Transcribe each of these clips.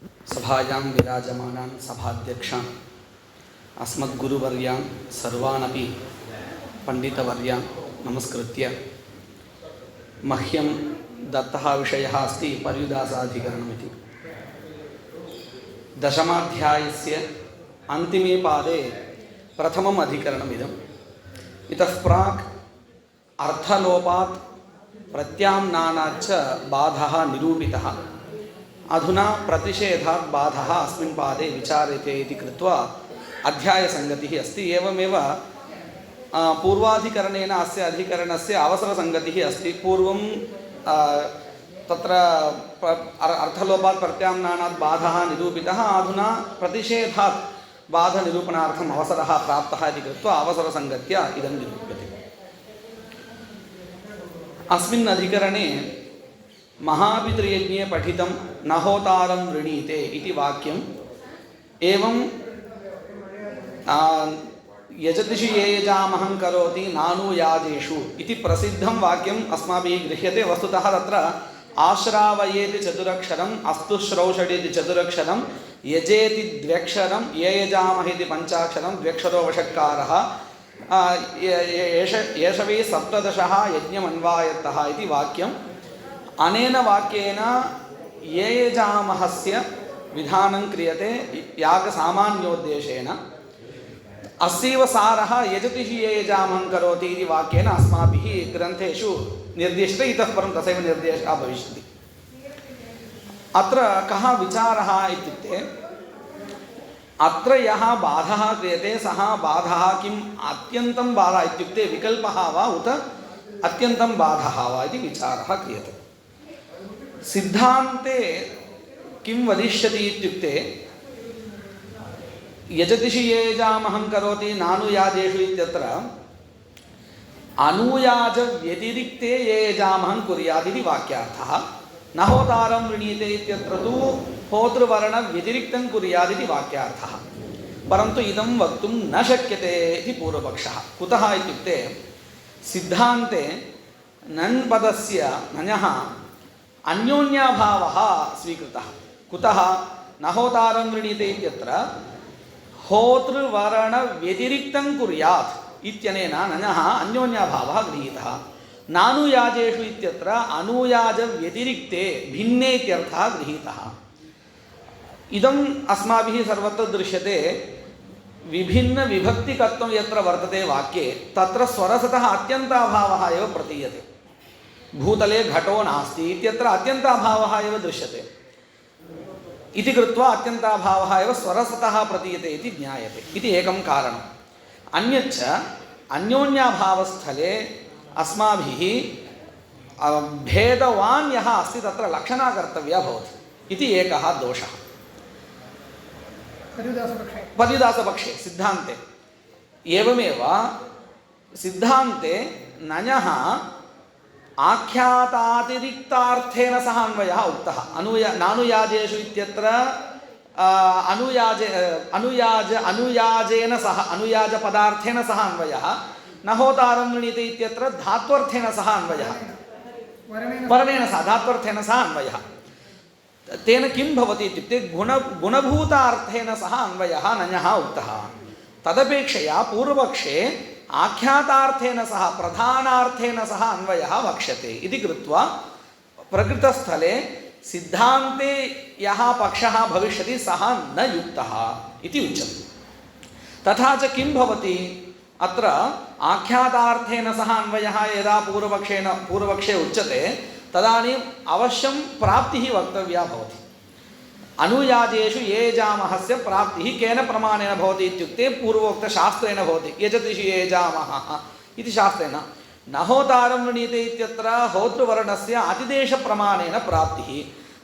सभायां विराजमानान् सभाध्यक्षान् अस्मद्गुरुवर्यान् सर्वानपि पंडितवर्यान् नमस्कृत्य मह्यं दत्तः विषयः अस्ति पर्युदासाधिकरणमिति। दशमाध्यायस्य अन्तिमे पादे प्रथमम् अधिकरणमिदम्। इतः प्राक् अर्थलोपात् प्रत्याम्नानाच्च बाधः निरूपितः। अधुना प्रतिषेधात् बाधः अस्मिन् पादे विचार्यते इति कृत्वा अध्यायसङ्गतिः अस्ति। एवमेव पूर्वाधिकरणेन अस्य अधिकरणस्य अवसरसङ्गतिः अस्ति। पूर्वं तत्र अर्थलोपात् प्रत्याम्नानात् बाधः निरूपितः, अधुना प्रतिषेधात् बाधनिरूपणार्थम् अवसरः प्राप्तः इति कृत्वा अवसरसङ्गत्या इदं निरूप्यते। अस्मिन् अधिकरणे महापितृयज्ञे पठितं न होतारं वृणीते इति वाक्यम् एवं यजतिषि ये यजामहं करोति नानुयाजेषु इति प्रसिद्धं वाक्यम् अस्माभिः गृह्यते। वस्तुतः तत्र आश्रावयेति चतुरक्षरम्, अस्तु श्रौषडीति चतुरक्षरं, यजेति द्व्यक्षरं, ये यजामहेति पञ्चाक्षरं, द्व्यक्षरो वषट्कारः, एष वै सप्तदशः यज्ञमन्वायतः इति वाक्यम्। अनेन वाक्येन ये यजामहस्य विधानं क्रियते यागसामान्योद्देशेन। अस्यैव सारः यजतिषि ये यजामहं करोति इति वाक्येन अस्माभिः ग्रन्थेषु निर्दिष्ट। इतः परं तथैव निर्देशः भविष्यति। अत्र कः विचारः इत्युक्ते, अत्र यः बाधः क्रियते सः बाधः किम् अत्यन्तं बाधः इत्युक्ते विकल्पः वा उत अत्यन्तं बाधः वा इति विचारः क्रियते। सिद्धान्ते किं वदिष्यति इत्युक्ते, यजतिषि ये यजामहं करोति नानुयाजेषु इत्यत्र अनुयाज व्यतिरिक्ते ये यजामहं कुर्यात् इति वाक्यार्थः। न होतारं वृणीते इत्यत्र तु होतृवर्ण व्यतिरिक्तं कुर्यात् इति वाक्यार्थः। परन्तु इदं वक्तुं न शक्यते इति पूर्वपक्षः। कुतः इत्युक्ते, सिद्धान्ते नन् पदस्य नञः अन्योन्याभावः स्वीकृतः। कुतः? न होतारं वृणीते इत्यत्र होतृवर्ण व्यतिरिक्तं कुर्यात् इत्यनेन नञः अन्योन्याभावः गृहीतः। नानुयाजेषु इत्यत्र अनुयाज व्यतिरिक्ते भिन्ने इत्यर्थः गृहीतः। इदम् अस्माभिः सर्वत्र दृश्यते। विभिन्न विभक्तिकत्वं यत्र वर्तते वाक्ये तत्र स्वरसतः अत्यन्ताभावः एव प्रतीयते। भूतले घटो नास्ति इत्यत्र अत्यन्ताभावः एव दृश्यते इति कृत्वा अत्यन्ताभावः एव स्वरसतः प्रतीयते इति ज्ञायते इति एकं कारणम्। अन्यच्च अन्योन्याभावस्थले अस्माभिः भेदवान् यः अस्ति तत्र लक्षणा कर्तव्या भवति इति एकः दोषः पर्युदासपक्षे सिद्धान्ते। एवमेव सिद्धान्ते नञः आख्यातातिरिक्तार्थेन सह अन्वयः उक्तः। नानुयाजेषु इत्यत्र अनुयाजेन सह अनुयाजपदार्थेन सह अन्वयः। न होतारं वृणीते इत्यत्र धात्वर्थेन सह अन्वयः, वर्णेन सह धात्वर्थेन सह अन्वयः। तेन किं भवति इत्युक्ते गुणभूतार्थेन सह अन्वयः नञः उक्तः। तदपेक्षया पूर्वपक्षे आख्यातार्थेन सह प्रधानार्थेन सह अन्वयः वक्ष्यते इति कृत्वा प्रकृतस्थले सिद्धान्ते यः पक्षः भविष्यति सः न युक्तः इति उच्यते। तथा च किं भवति, अत्र आख्यातार्थेन सह अन्वयः यदा पूर्वपक्षे उच्यते तदानीम् अवश्यं प्राप्तिः वक्तव्या भवति। अनुयाजेषु ये यजामहस्य प्राप्तिः केन प्रमाणेन भवति इत्युक्ते पूर्वोक्तशास्त्रेण भवति। यजतिषि ये यजामहः इति शास्त्रेण। न होतारं वृणीते इत्यत्र होतृवर्णस्य अतिदेशप्रमाणेन प्राप्तिः।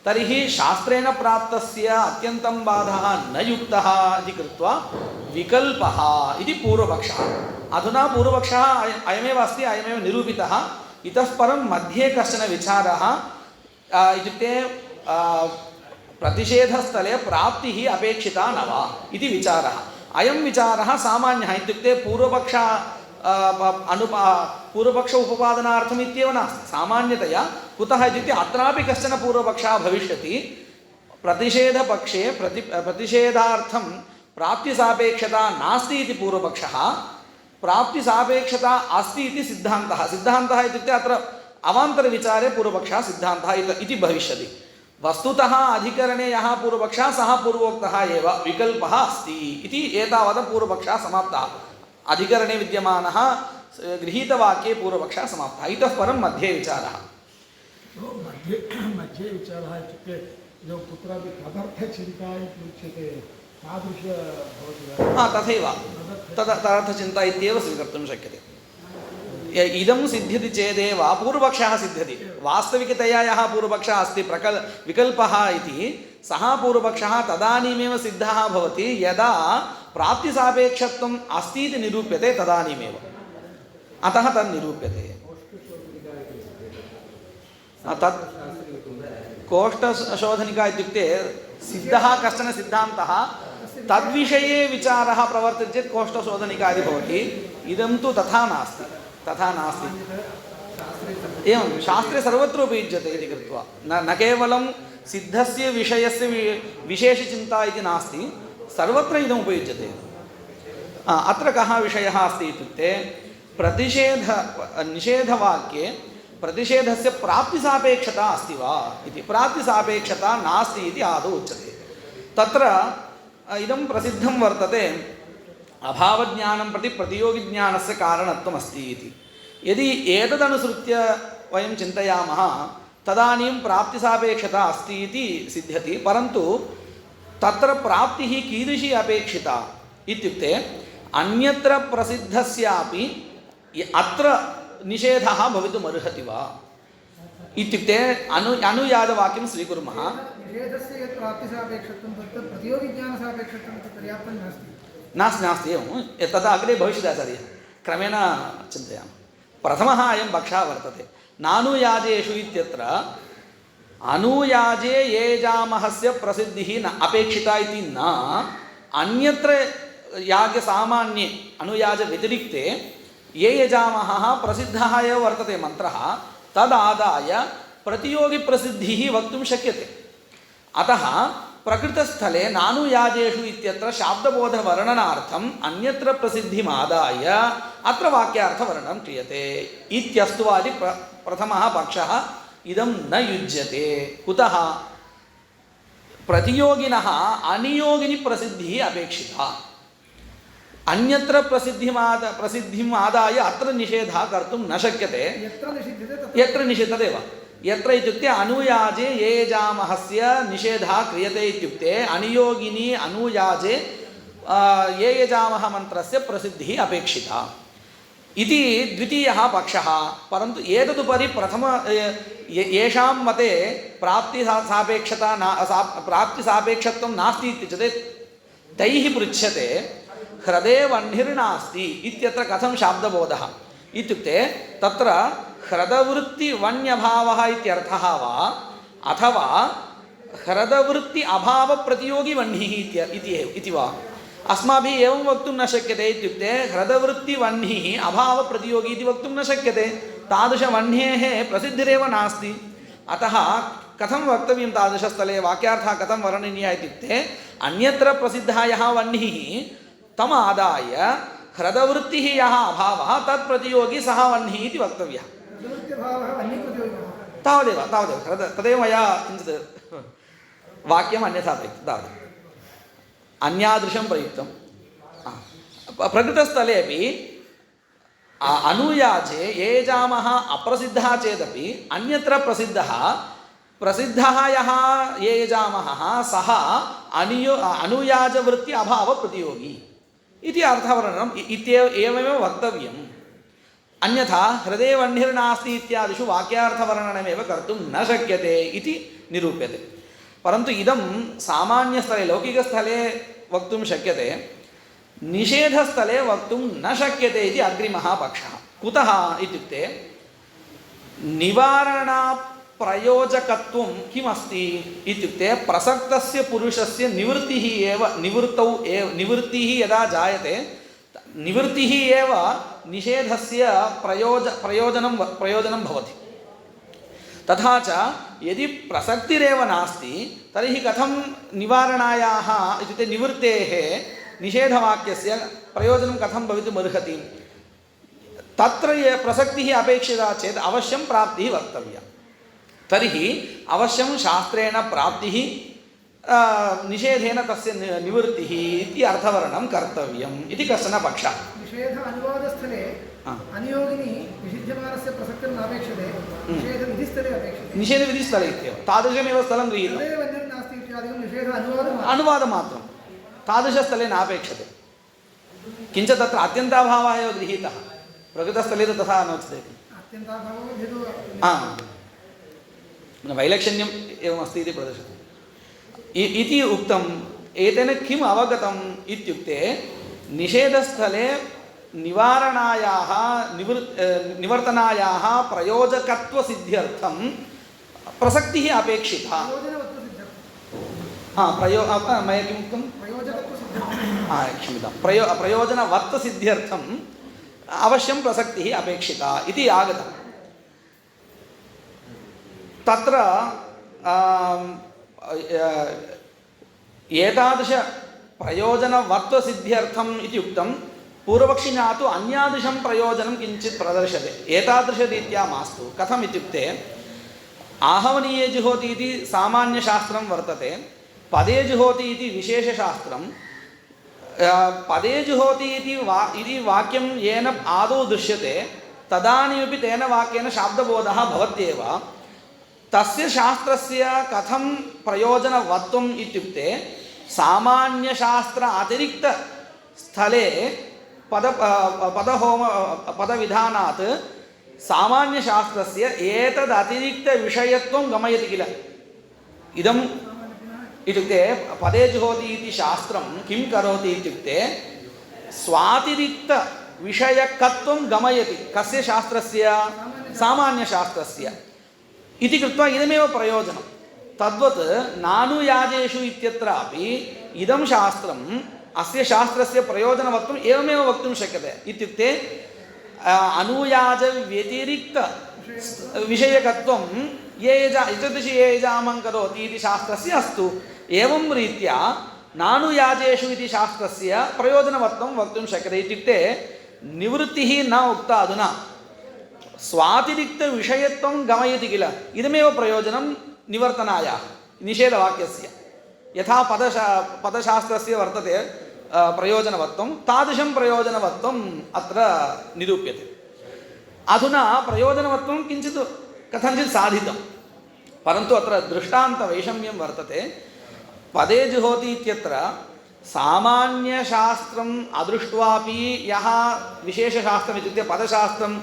तर्हि शास्त्रेण प्राप्तस्य अत्यन्तं बाधः न युक्तः इति कृत्वा विकल्पः इति पूर्वपक्षः। अधुना पूर्वपक्षः अयमेव अस्ति, अयमेव निरूपितः। इतः परं मध्ये कश्चन विचारः इत्युक्ते प्रतिषेधस्थले प्राप्तिः अपेक्षिता न वा इति विचारः। अयं विचारः सामान्यः इत्युक्ते पूर्वपक्ष उपपादनार्थम् इत्येव नास्ति। सामान्यतया कुतः इत्युक्ते अत्रापि कश्चन पूर्वपक्षः भविष्यति। प्रतिषेधपक्षे प्रतिषेधार्थं प्राप्तिसापेक्षता नास्ति इति पूर्वपक्षः, प्राप्तिसापेक्षता अस्ति इति सिद्धान्तः। सिद्धान्तः इत्युक्ते अत्र अवान्तरविचारे पूर्वपक्षः सिद्धान्तः इति भविष्यति। वस्तुतः अधिकरणे यः पूर्वपक्षः सः पूर्वोक्तः एव विकल्पः अस्ति इति एतावत् पूर्वपक्षः समाप्तः। अधिकरणे विद्यमानः गृहीतवाक्ये पूर्वपक्षः समाप्तः। इतः परं मध्ये विचारः। मध्ये विचारः इत्युक्ते इदं कुत्रापि तदर्थचिन्ता इति उच्यते तादृश भवति। तथैव तदर्थचिन्ता इत्येव स्वीकर्तुं शक्यते। इदं सिद्ध्यति चेदेव पूर्वपक्षः सिद्ध्यति। वास्तविकतया यः पूर्वपक्षः अस्ति विकल्पः इति, सः पूर्वपक्षः तदानीमेव सिद्धः भवति यदा प्राप्तिसापेक्षत्वम् अस्ति इति निरूप्यते तदानीमेव। अतः तद् निरूप्यते। तत् कोष्ठशोधनिका इत्युक्ते सिद्धः कश्चन सिद्धान्तः, तद्विषये विचारः प्रवर्तते चेत् कोष्ठशोधनिका इति भवति। इदं तु तथा नास्ति। एवं शास्त्रे सर्वत्र उपयुज्यते इति कृत्वा न केवलं सिद्धस्य विषयस्य विशेषचिन्ता इति नास्ति, सर्वत्र इदम् उपयुज्यते। अत्र कः विषयः अस्ति इत्युक्ते निषेधवाक्ये प्रतिषेधस्य प्राप्तिसापेक्षता अस्ति वा इति। प्राप्तिसापेक्षता नास्ति इति आदौ उच्यते। तत्र इदं प्रसिद्धं वर्तते, अभावज्ञानं प्रति प्रतियोगिज्ञानस्य कारणत्वमस्ति इति। यदि एतदनुसृत्य वयं चिन्तयामः तदानीं प्राप्तिसापेक्षता अस्ति इति सिद्ध्यति। परन्तु तत्र प्राप्तिः कीदृशी अपेक्षिता इत्युक्ते अन्यत्र प्रसिद्धस्यापि अत्र निषेधः भवितुमर्हति वा इत्युक्ते अनुयातवाक्यं स्वीकुर्मः। निषेधस्य यत् प्राप्तिसापेक्षत्वं तत्र प्रतियोगिज्ञानसापेक्षत्वम् इति पर्याप्तं नास्ति एवं तदा अग्रे भविष्यति आचार्य। क्रमेण चिन्तयामः। प्रथमः अयं पक्षः वर्तते। नानुयाजेषु इत्यत्र अनुयाजे येजामहस्य प्रसिद्धिः न अपेक्षिता इति न, अन्यत्र यागसामान्ये अनुयाजव्यतिरिक्ते ये यजामहः प्रसिद्धः एव वर्तते मन्त्रः, तदादाय प्रतियोगिप्रसिद्धिः वक्तुं शक्यते। अतः प्रकृतस्थले नानुयाजेषु इत्यत्र शाब्दबोधवर्णनार्थम् अन्यत्र प्रसिद्धिमादाय अत्र वाक्यार्थवर्णनं क्रियते इत्यस्तु आदि प्रथमः पक्षः इदं न युज्यते। कुतः? प्रतियोगिनः अनियोगिनी प्रसिद्धिः अपेक्षिता। अन्यत्र प्रसिद्धिम् आदाय अत्र निषेधः कर्तुं न शक्यते। यत्र निषिद्धतेव यत्र इत्युक्ते अनुयाजे ये यजामहस्य निषेधः क्रियते इत्युक्ते अनियोगिनी अनुयाजे ये यजामह मन्त्रस्य प्रसिद्धिः अपेक्षिता इति द्वितीयः पक्षः। परन्तु एतदुपरि प्रथम येषां मते प्राप्तिसापेक्षत्वं नास्ति इत्युच्यते तैः पृच्छ्यते हृदे वह्निर्नास्ति इत्यत्र कथं शाब्दबोधः इत्युक्ते तत्र ह्रदवृत्तिवण्यभावः इत्यर्थः वा अथवा ह्रदवृत्ति अभावप्रतियोगिवह्निः इति वा। अस्माभिः एवं वक्तुं न शक्यते। इत्युक्ते ह्रदवृत्तिवह्निः अभावप्रतियोगी इति वक्तुं न शक्यते। तादृशवह्नेः प्रसिद्धिरेव नास्ति। अतः कथं वक्तव्यं तादृशस्थले वाक्यार्थः कथं वर्णनीयः इत्युक्ते अन्यत्र प्रसिद्धः यः वह्निः तम् आदाय ह्रदवृत्तिः यः अभावः तत् प्रतियोगी सः वह्निः इति वक्तव्यः। तावदेव तदेव मया किञ्चित् वाक्यम् अन्यथा प्रयुक्तं। तावत् अन्यादृशं प्रयुक्तं। प्रकृतस्थलेपि अनुयाजे ये यजामः अप्रसिद्धः चेदपि अन्यत्र प्रसिद्धः यः ये यजामहः सः अनुयाजवृत्ति अभावप्रतियोगी इति अर्थवर्णनम् एवमेव वक्तव्यम्। अन्यथा हृदे वह्निर्नास्ति इत्यादिषु वाक्यार्थवर्णनमेव कर्तुं न शक्यते इति निरूप्यते। परन्तु इदं सामान्यस्थले लौकिकस्थले वक्तुं शक्यते, निषेधस्थले वक्तुं न शक्यते इति अग्रिमः पक्षः। कुतः इत्युक्ते निवारणप्रयोजकत्वं किमस्ति इत्युक्ते प्रसक्तस्य पुरुषस्य निवृत्तिः यदा जायते निवृत्तिः एव निषेधस्य प्रयोजनं भवति। तथा च यदि प्रसक्तिरेव नास्ति तर्हि कथं निवारणायाः इत्युक्ते निवृत्तेः निषेधवाक्यस्य प्रयोजनं कथं भवितुमर्हति? तत्र प्रसक्तिः अपेक्षिता चेत् अवश्यं प्राप्तिः वक्तव्या। तर्हि अवश्यं शास्त्रेण प्राप्तिः निषेधेन तस्य निवृत्तिः इति अर्थवर्णनं कर्तव्यम् इति कश्चन पक्षः। निषेध अनुवादस्थले अनियोगिनी निषिध्यमानस्य प्रसक्तिर्न अपेक्षते, निषेधविधिस्थले अपेक्षते। निषेधविधिस्थले इत्येव तादृशमेव स्थलं गृहीतम्। तदेव अन्यत् नास्ति इत्यादिकं निषेध अनुवादमात्रं तादृशस्थले नापेक्षते। किञ्च तत्र अत्यन्ताभावः एव गृहीतः, प्रकृतस्थले तु तथा नोच्यते। वैलक्षण्यम् एवमस्ति इति प्रदर्शते इति उक्तम्। एतेन किम् अवगतम् इत्युक्ते निषेधस्थले निवारणायाः निवर्तनायाः प्रयोजकत्वसिद्ध्यर्थं प्रसक्तिः अपेक्षिता। मया किम् उक्तं? क्षम्यतां, प्रयोजनवत्वसिद्ध्यर्थम् अवश्यं प्रसक्तिः अपेक्षिता इति आगतम्। तत्र एतादृश प्रयोजनवत्वसिद्ध्यर्थम् इति उक्तं। पूर्वपक्षिणा तु अन्यादृशं प्रयोजनं किञ्चित् प्रदर्श्यते। एतादृशरीत्या मास्तु। कथम् इत्युक्ते आहवनीये जुहोति इति सामान्यशास्त्रं वर्तते, पदे जुहोति इति विशेषशास्त्रं। पदे जुहोति इति वाक्यं येन आदौ दृश्यते तदानीमपि तेन वाक्येन शाब्दबोधः भवत्येव। तस्य शास्त्रस्य कथं प्रयोजनवत्वम् इत्युक्ते सामान्यशास्त्र अतिरिक्तस्थले पदविधानात् सामान्यशास्त्रस्य एतदतिरिक्तविषयत्वं गमयति किल। इदम् इत्युक्ते पदे जुहोति इति शास्त्रं किं करोति इत्युक्ते स्वातिरिक्तविषयकत्वं गमयति। कस्य शास्त्रस्य? सामान्यशास्त्रस्य इति कृत्वा इदमेव प्रयोजनं। तद्वत् नानुयाजेषु इत्यत्रापि इदं शास्त्रम् अस्य शास्त्रस्य प्रयोजनवत्वम् एवमेव वक्तुं शक्यते। इत्युक्ते अनुयाजव्यतिरिक्तविषयकत्वं ये यजमानं करोति इति शास्त्रस्य अस्तु। एवं रीत्या नानुयाजेषु इति शास्त्रस्य प्रयोजनवत्वं वक्तुं शक्यते। इत्युक्ते निवृत्तिः न उक्ता अधुना, स्वातिरिक्तविषयत्वं गमयति किल। इदमेव प्रयोजनं निवर्तनायाः निषेधवाक्यस्य। यथा पदशास्त्रस्य वर्तते प्रयोजनवत्वं, तादृशं प्रयोजनवत्वम् अत्र निरूप्यते। अधुना प्रयोजनवत्वं किञ्चित् कथञ्चित् साधितं, परन्तु अत्र दृष्टान्तवैषम्यं वर्तते। पदे जुहोति इत्यत्र सामान्यशास्त्रम् अदृष्ट्वापि यः विशेषशास्त्रम् इत्युक्ते पदशास्त्रं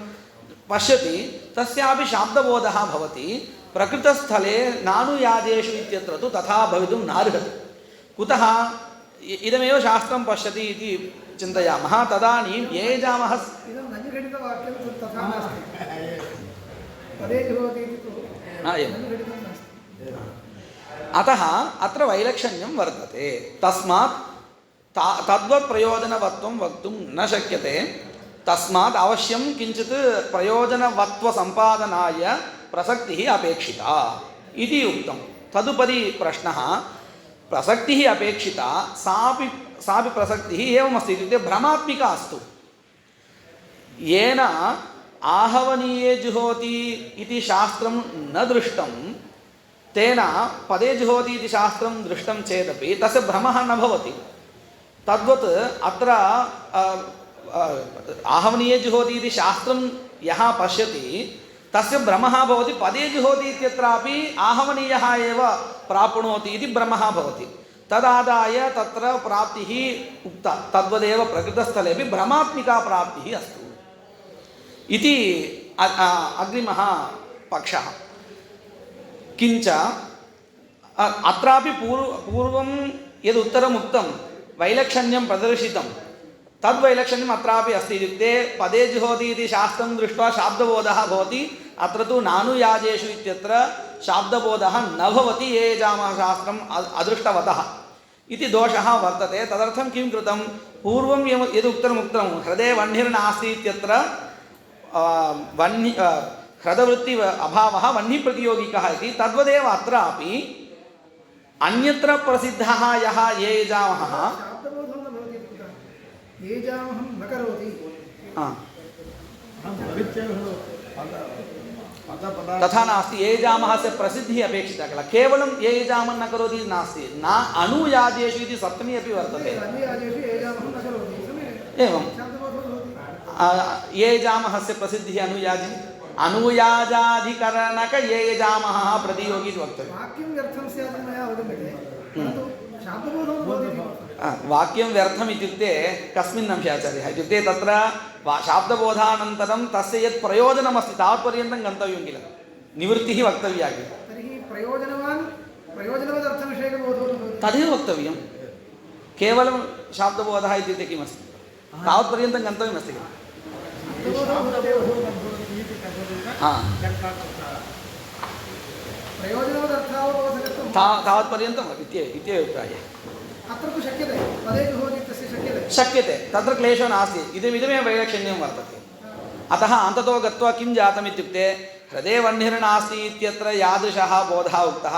पश्यति तस्यापि शाब्दबोधः भवति। प्रकृतस्थले नानुयाजेषु इत्यत्र तु तथा भवितुं नार्हति। कुतः? इदमेव शास्त्रं पश्यति इति चिन्तयामः। तदानीं ये यजामः अतः अत्र वैलक्षण्यं वर्तते। तस्मात् तद्वत् प्रयोजनवत्वं वक्तुं न शक्यते। तस्मात् अवश्यं किञ्चित् प्रयोजनवत्वसम्पादनाय प्रसक्तिः अपेक्षिता इति उक्तं। तदुपरि प्रश्नः, प्रसक्तिः अपेक्षिता, सापि प्रसक्तिः एवमस्ति इत्युक्ते भ्रमात्मिका अस्तु। येन आहवनीये जुहोति इति शास्त्रं न दृष्टं तेन पदे जुहोति इति शास्त्रं दृष्टं चेदपि तस्य भ्रमः न भवति। तद्वत् अत्र आहवनीये जुहोति इति शास्त्रं यः पश्यति तस्य भ्रमः भवति। पदे जुहोति इत्यत्रापि आहवनीयः एव प्राप्नोति इति भ्रमः भवति। तदादाय तत्र प्राप्तिः उक्ता। तद्वदेव प्रकृतस्थलेपि भ्रमात्मिका प्राप्तिः अस्तु इति अग्रिमः पक्षः। किञ्च अत्रापि पूर्वं यदुत्तरम् उक्तं वैलक्षण्यं प्रदर्शितं तद्वैलक्षण्यम् अत्रापि अस्ति। इत्युक्ते पदे जुहोति इति शास्त्रं दृष्ट्वा शाब्दबोधः भवति। अत्र तु नानुयाजेषु इत्यत्र शाब्दबोधः न भवति ये यजामः शास्त्रम् अदृष्टवतः इति दोषः वर्तते। तदर्थं किं कृतं? पूर्वं यदुक्तम् हृदे वह्निर्नास्ति इत्यत्र ह्रदवृत्ति अभावः वह्निप्रतियोगिकः इति तद्वदेव अत्रापि अन्यत्र प्रसिद्धः यः ये यजामहः शाब्दबोधो न भवति कुतः येजामहं न करोति तथा नास्ति ये यजामः से प्रसिद्धिः अपेक्षिता किल केवलं ये यजामः न करोति नास्ति न अनुयाजेषु इति सप्तमी अपि वर्तते अन्ययाजेषु येजामहं न करोति एवं शाब्दबोधो भवति ये यजामः से प्रसिद्धिः अनुयाजी अनुयाजाधिकरणक ये यजामः प्रतियोगी इति वक्तव्यम् वाक्यं व्यर्थं स्यात् इति मया अवगम्यते परन्तु शाब्दबोधो न भवति वाक्यं व्यर्थम् इत्युक्ते कस्मिन् अंशे आचार्यः इत्युक्ते तत्र शाब्दबोधानन्तरं तस्य यत् प्रयोजनमस्ति तावत्पर्यन्तं गन्तव्यं किल निवृत्तिः वक्तव्या किल तर्हि प्रयोजनवदर्थविषयकबोधो न भवति तदेव वक्तव्यं केवलं शाब्दबोधः इत्युक्ते किमस्ति तावत्पर्यन्तं गन्तव्यमस्ति किल प्रयोजनवदर्थावबोधकत्वं तावत्पर्यन्तम् इत्यभिप्रायः अत्र तु शक्यते पदे जुहोति इत्यस्य शक्यते तत्र क्लेशो नास्ति इदमेव वैलक्षण्यं वर्तते अतः अन्ततो गत्वा किं जातम् इत्युक्ते हृदये वह्निर्नास्ति इत्यत्र यादृशः बोधः उक्तः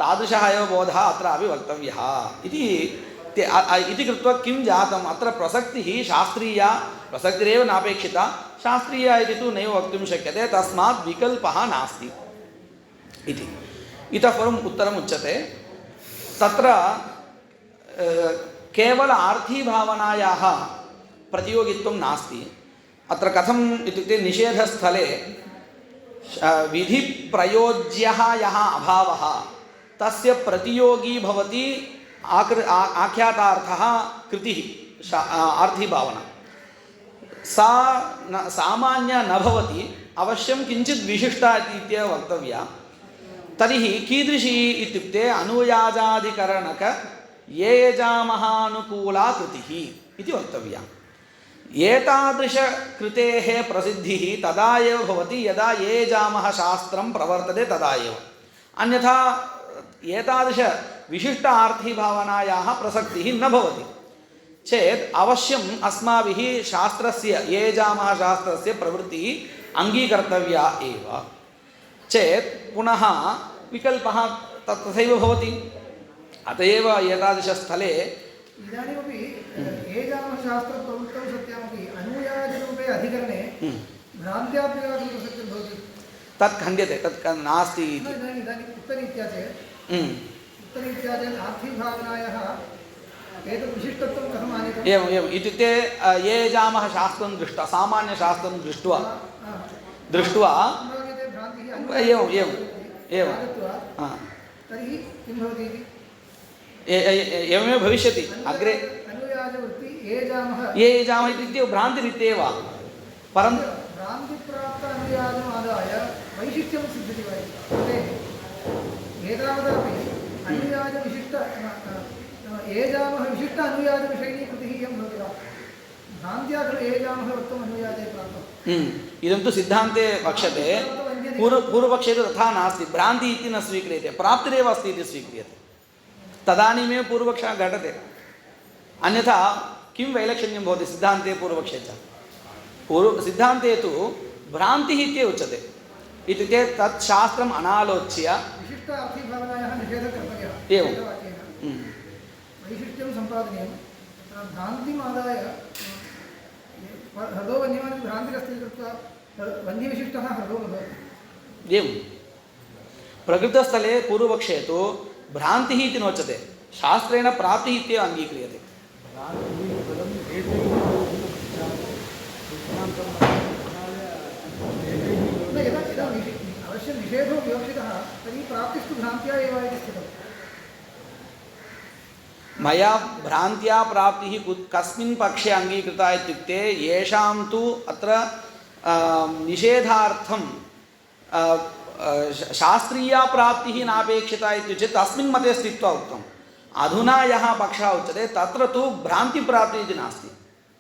तादृशः एव बोधः अत्रापि वक्तव्यः इति कृत्वा किं जातम् अत्र प्रसक्तिः शास्त्रीया प्रसक्तिरेव नापेक्षिता शास्त्रीया इति तु नैव वक्तुं शक्यते तस्मात् विकल्पः नास्ति इति इतः परम् उत्तरम् उच्यते तत्र केवल आर्थीभावनायाः प्रतियोगित्वं नास्ति अत्र कथम् इत्युक्ते निषेधस्थले विधिप्रयोज्यः यः अभावः तस्य प्रतियोगी भवति आख्यातार्थः कृतिः आर्थीभावना सा सामान्या न भवति अवश्यं किञ्चित् विशिष्टा इत्येव वक्तव्या तर्हि कीदृशी इत्युक्ते अनुयाजाधिकरणक ये यजामहानुकूला कृतिः इति वक्तव्या एतादृशकृतेः प्रसिद्धिः तदा एव भवति यदा ये यजामः शास्त्रं प्रवर्तते तदा एव अन्यथा एतादृश विशिष्ट आर्थीभावनायाः प्रसक्तिः न भवति चेत् अवश्यम् अस्माभिः शास्त्रस्य ये यजामः शास्त्रस्य प्रवृत्तिः अङ्गीकर्तव्या एव चेत् पुनः विकल्पः तथैव भवति अत एव एतादृशस्थले इदानीमपि येजामशास्त्रप्रवृत्तौ सत्यमपि अनुयाजरूपे अधिकरणे भ्रान्त्याभ्यागं प्रसक्तिर् भवति तत् खण्ड्यते तत् नास्ति इति इदानीम् उत्तरीत्या चेत् आर्थीभावनायाः एतत् विशिष्टत्वं कथम् आनीतम् एवम् इत्युक्ते ये यजामः शास्त्रं दृष्ट्वा सामान्यशास्त्रं दृष्ट्वा एवं तर्हि किं भवति इति एवमेव भविष्यति अग्रे अनुयाजवृत्ति ये यजामः इत्युक्ते भ्रान्तिरित्येव परन्तु भ्रान्तिप्राप्त अनुयाजमादाय वैशिष्ट्यं सिद्ध्यति वा एतावदपि अनुयाजविशिष्ट येजामः विशिष्ट अनुयाजविषयिणी कृतिः इयं भवति वा भ्रान्त्या खलु येजामः वक्तुम् अनुयाजे प्राप्तम् इदं तु सिद्धान्ते वक्ष्यते पूर्वपक्षे तु तथा नास्ति भ्रान्ति इति न स्वीक्रियते प्राप्तिरेव अस्ति इति स्वीक्रियते तदानीमेव पूर्वपक्षः घटते अन्यथा किं वैलक्षण्यं भवति सिद्धान्ते पूर्वपक्षे च सिद्धान्ते तु भ्रान्तिः इत्येव उच्यते इत्युक्ते तत् शास्त्रम् अनालोच्य विशिष्ट अर्थीभावनायाः निषेधः कर्तव्यः एवं वैशिष्ट्यं सम्पादनीयं भ्रान्तिम् आदाय हृदो वन्यमाने भ्रान्तिरस्ति कृत्वा वन्यविशिष्टः हृदो न भवति एवं प्रकृतस्थले पूर्वपक्षे तु भ्रान्तिः इति नोच्यते शास्त्रेण प्राप्तिः इत्येव अङ्गीक्रियते यदा अवश्यं निषेधो विवक्षितः तर्हि प्राप्तिस्तु भ्रान्त्या एव इति स्थितम् मया भ्रान्त्या प्राप्तिः कस्मिन् पक्षे अङ्गीकृता इत्युक्ते येषां तु अत्र निषेधार्थं शास्त्रीया प्राप्तिः नापेक्षिता इत्युच्यते तस्मिन् मते स्थित्वा उक्तम् अधुना यः पक्षः उच्यते तत्र तु भ्रान्तिप्राप्तिः इति नास्ति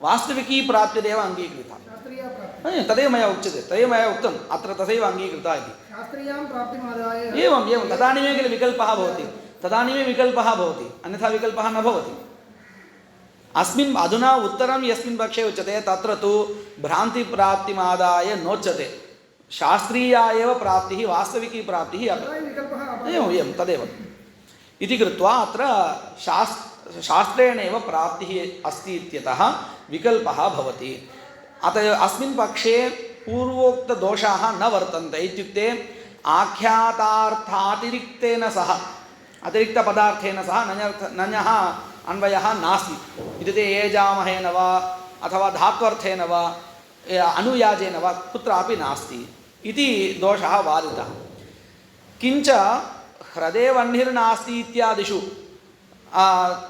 वास्तविकी प्राप्तिरेव अङ्गीकृता तदेव मया उच्यते तदेव मया उक्तम् अत्र तथैव अङ्गीकृता इति शास्त्रीयां प्राप्तिमादाय एवं तदानीमेव किल विकल्पः भवति तदानीमेव विकल्पः भवति अन्यथा विकल्पः न भवति अस्मिन् अधुना उत्तरं यस्मिन् पक्षे उच्यते तत्र तु भ्रान्तिप्राप्तिमादाय नोच्यते शास्त्रीया एव प्राप्तिः वास्तविकी प्राप्तिः विकल्पः एवम् एवं तदेव इति कृत्वा अत्र शास्त्रेणैव प्राप्तिः अस्ति इत्यतः विकल्पः भवति। अतः अस्मिन् पक्षे पूर्वोक्तदोषाः न वर्तन्ते इत्युक्ते आख्यातार्थातिरिक्तेन सह अतिरिक्तपदार्थेन सह नञः अन्वयः नास्ति इत्युक्ते येजामहेन वा अथवा धात्वर्थेन वा अनुयाजेन वा कुत्रापि नास्ति इति दोषः वादितः। किञ्च ह्रदेवह्निर्नास्ति इत्यादिषु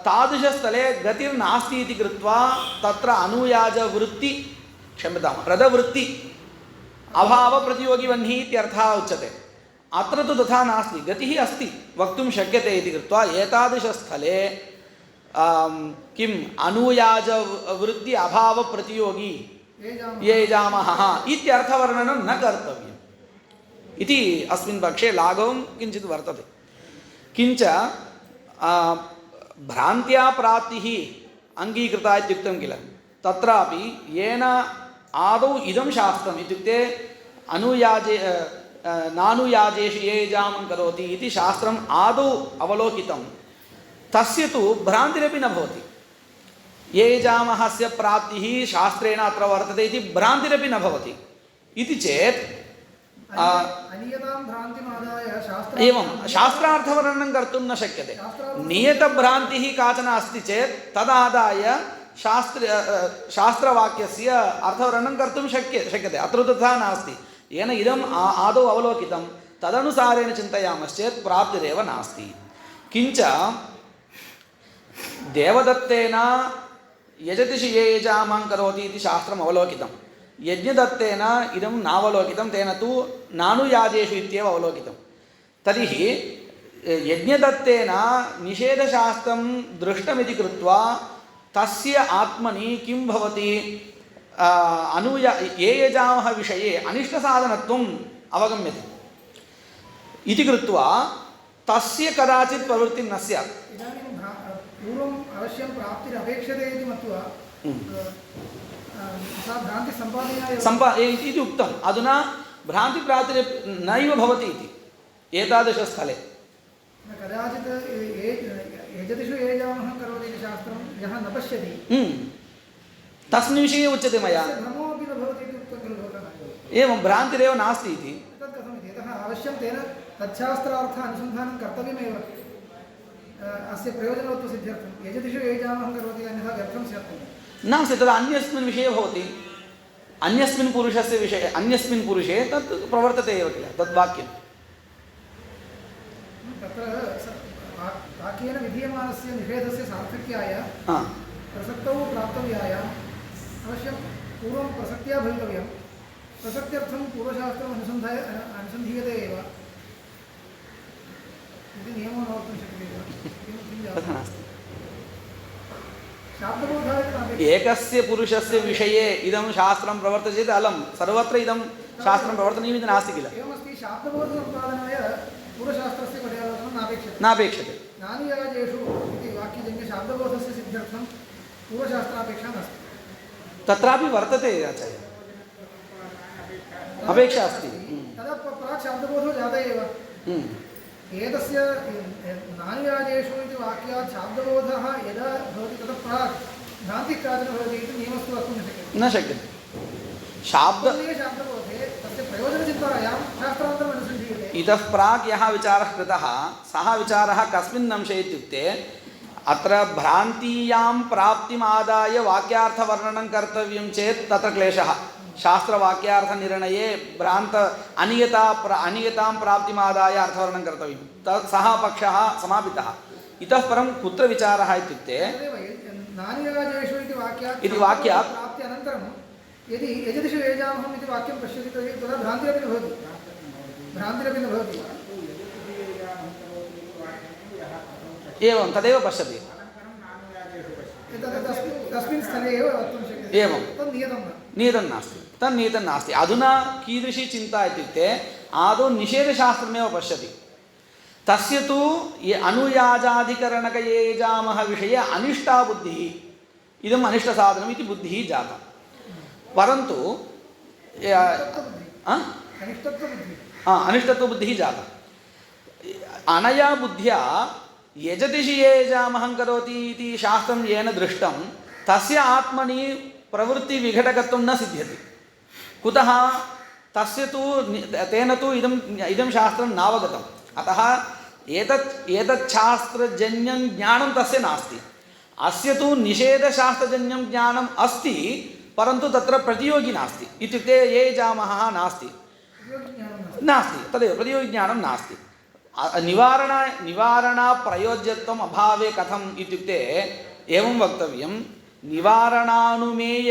तादृशस्थले गतिर्नास्ति इति कृत्वा तत्र अनुयाजवृत्ति क्षम्यतां ह्रदवृत्ति अभावप्रतियोगिवह्निः इत्यर्थः उच्यते। अत्र तु तथा नास्ति, गतिः अस्ति वक्तुं शक्यते इति कृत्वा एतादृशस्थले किम् अनुयाजवृत्ति अभावप्रतियोगी येजामः इत्यर्थवर्णनं न कर्तव्यम् इति अस्मिन् पक्षे लाघवं किञ्चित् वर्तते। किञ्च भ्रान्त्या प्राप्तिः अङ्गीकृता इत्युक्तं किल, तत्रापि येन आदौ इदं शास्त्रम् इत्युक्ते अनुयाजे नानुयाजेषु ये यजामं करोति इति शास्त्रम् आदौ अवलोकितं तस्य तु भ्रान्तिरपि न भवति। ये यजामहस्य प्राप्तिः शास्त्रेण अत्र वर्तते इति भ्रान्तिरपि न भवति इति चेत् एवं शास्त्रार्थवर्णनं कर्तुं न शक्यते। नियतभ्रान्तिः काचन अस्ति चेत् तदादाय शास्त्रवाक्यस्य अर्थवर्णनं कर्तुं शक्यते। अत्र तथा नास्ति। येन इदम् आदौ अवलोकितं तदनुसारेण चिन्तयामश्चेत् प्राप्तिरेव नास्ति। किञ्च देवदत्तेन यजतिषु ये यजामं करोति इति शास्त्रम् अवलोकितं, यज्ञदत्तेन इदं नावलोकितं, तेन तु नानुयाजेषु इत्येव अवलोकितं। तर्हि यज्ञदत्तेन निषेधशास्त्रं दृष्टमिति कृत्वा तस्य आत्मनि किं भवति, ये यजामः विषये अनिष्टसाधनत्वम् अवगम्यते इति कृत्वा तस्य कदाचित् प्रवृत्तिं न स्यात्। पूर्वम् अवश्यं प्राप्तिरपेक्षते इति मत्वा सा भ्रान्ति इति उक्तम्। अधुना भ्रान्तिप्राप्तिः नैव भवति इति एतादृशस्थले कदाचित् यजतिषु येजामः करोति इति शास्त्रं यः न पश्यति तस्मिन् विषये उच्यते मया भ्रमोऽपि न भवति इति उक्तं खलु भवतः। एवं भ्रान्तिरेव नास्ति इति। तत् कथमिति, यतः अवश्यं तेन तच्छास्त्रार्थ अनुसन्धानं कर्तव्यमेव अस्य प्रयोजनवत्वसिद्ध्यर्थं। यजतिषु येजामः करोति अन्यथा व्यर्थं स्यात् नास्ति। तद् अन्यस्मिन् विषये भवति, अन्यस्मिन् पुरुषस्य विषये अन्यस्मिन् पुरुषे तत् प्रवर्तते एव किल तद्वाक्यं। तत्र वाक्येन विधीयमानस्य निषेधस्य सार्थक्याय प्रसक्तौ प्राप्तव्याय अवश्यं पूर्वं प्रसक्त्या भवितव्यं। प्रसक्त्यर्थं पूर्वशास्त्रम् अनुसन्धीयते एव इति नियमो न वक्तुं शक्यते। तथा नास्ति। शाब्दबोधाय एकस्य पुरुषस्य विषये इदं शास्त्रं प्रवर्तते चेत् अलं सर्वत्र इदं शास्त्रं प्रवर्तनीयमिति नास्ति किल। एवमस्ति, शाब्दबोधसम्पादनाय पूर्वशास्त्रस्य पर्यालोचनं नापेक्षते। नानुयाजेषु इति वाक्यजन्यशाब्दबोधस्य सिद्ध्यर्थं पूर्वशास्त्रापेक्षा नास्ति। तत्रापि वर्तते आचार्य, अपेक्षा अस्ति। तदा प्राक् शाब्दबोधो जात एव। एतस्य नानुयाजेषु इति वाक्यात् शाब्दबोधः यदा भवति ततः प्राक् भ्रान्तिः काचन भवति इति नियमस्तु वक्तुं न शक्यते। शाब्दबोधे तस्य प्रयोजनचिन्तायां शास्त्रान्तरम् अनुसन्धीयते। इतः प्राक् यः विचारः कृतः सः विचारः कस्मिन् अंशे इत्युक्ते अत्र भ्रान्तीयां प्राप्तिमादाय वाक्यार्थवर्णनं कर्तव्यं चेत् तत्र क्लेशः। शास्त्रवाक्यार्थनिर्णये अनियतां प्राप्तिमादाय अर्थवर्णनं कर्तव्यं, सः पक्षः समापितः। इतः परं कुत्र विचारः इत्युक्ते नानुयाजेषु इति वाक्यात् प्राप्ति अनन्तरं यदि यजतिषु येजामहम् इति वाक्यं पश्यति तर्हि तदा भ्रान्तिरपि न भवति। एवं तदेव पश्यति। तस्मिन् स्थले एव वक्तुं शक्यते। एवं तन्नियतं नास्ति। अधुना कीदृशी चिन्ता इत्युक्ते आदौ निषेधशास्त्रमेव पश्यति। तस्य तु अनुयाजाधिकरणक ये यजामः विषये अनिष्टा बुद्धिः, इदम् अनिष्टसाधनम् इति बुद्धिः जाता। परन्तु अनिष्टत्वबुद्धिः जाता। अनया बुद्ध्या यजतिषि ये यजामहं करोति इति शास्त्रं येन दृष्टं तस्य आत्मनि प्रवृत्तिविघटकत्वं न सिद्ध्यति। कुतः? तस्य तु तेन तु इदं शास्त्रं नावगतम्। अतः एतत् शास्त्रजन्यं ज्ञानं तस्य नास्ति। अस्य तु निषेधशास्त्रजन्यं ज्ञानम् अस्ति, परन्तु तत्र प्रतियोगी नास्ति। इत्युक्ते ये यजामहः नास्ति, तदेव प्रतियोगिज्ञानं नास्ति। निवारणप्रयोज्यत्वम् अभावे कथम् इत्युक्ते एवं वक्तव्यं, निवारणानुमेय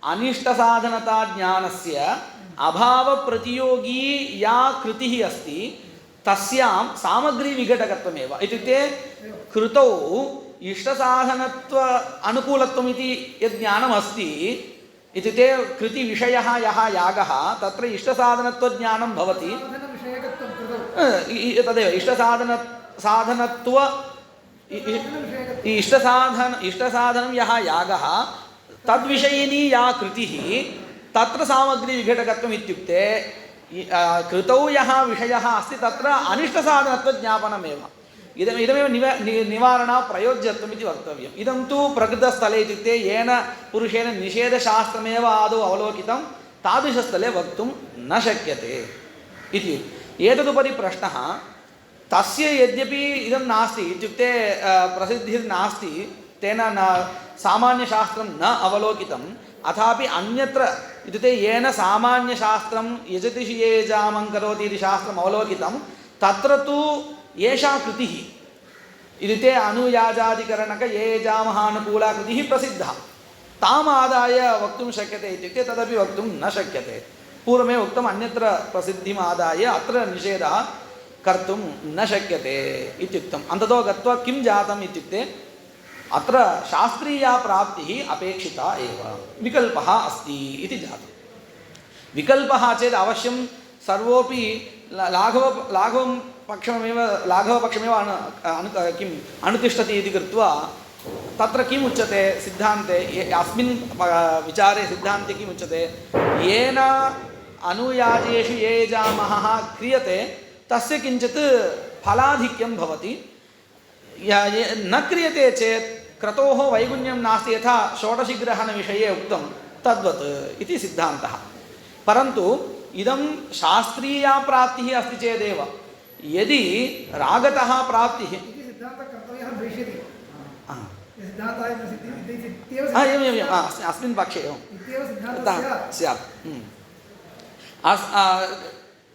अनिष्टसाधनता ज्ञानस्य अभावप्रतियोगी या कृतिः अस्ति तस्यां सामग्रीविघटकत्वमेव। इत्युक्ते कृतौ इष्टसाधनत्व अनुकूलत्वमिति यज्ञानम् अस्ति, इत्युक्ते कृतिविषयः यः यागः तत्र इष्टसाधनत्वज्ञानं भवति। तदेव इष्टसाधनत्व इष्टसाधनं यः यागः तद्विषयिनी या कृतिः तत्र सामग्रीविघटकत्वम् इत्युक्ते कृतौ यः विषयः अस्ति तत्र अनिष्टसाधनत्वज्ञापनमेव। इदमेव निवारणप्रयोज्यत्वम् इति वक्तव्यम्। इदं तु प्रकृतस्थले इत्युक्ते येन पुरुषेण निषेधशास्त्रमेव आदौ अवलोकितं तादृशस्थले वक्तुं न शक्यते इति। एतदुपरि प्रश्नः, तस्य यद्यपि इदं नास्ति इत्युक्ते प्रसिद्धिर्नास्ति, तेन न सामान्यशास्त्रं न अवलोकितम्, अथापि अन्यत्र इत्युक्ते येन सामान्यशास्त्रं यजतिषि ये यजामहं करोति इति शास्त्रम् अवलोकितं तत्र तु एषा कृतिः इत्युक्ते अनुयाजादिकरणक ये यजामहानुकूला कृतिः प्रसिद्धा, ताम् आदाय वक्तुं शक्यते इत्युक्ते तदपि वक्तुं न शक्यते। पूर्वमेव उक्तम् अन्यत्र प्रसिद्धिम् आदाय अत्र निषेधः कर्तुं न शक्यते इत्युक्तम्। अन्ततो गत्वा किं जातम् इत्युक्ते अत्र शास्त्रीया प्राप्तिः अपेक्षिता एव, विकल्पः अस्ति इति जातं। विकल्पः चेत् अवश्यं सर्वोपि लाघवपक्षमेव किम् अनुतिष्ठति इति कृत्वा तत्र किम् उच्यते सिद्धान्ते, अस्मिन् विचारे सिद्धान्ते किम् उच्यते, येन अनुयाजेषु ये यजामहः क्रियते तस्य किञ्चित् फलाधिक्यं भवति, न क्रियते चेत् क्रतोः वैगुण्यं नास्ति, यथा षोडशिग्रहणविषये उक्तं तद्वत् इति सिद्धान्तः। परन्तु इदं शास्त्रीया प्राप्तिः अस्ति चेदेव, यदि रागतः प्राप्तिः अस्मिन् पक्षे एवं स्यात्।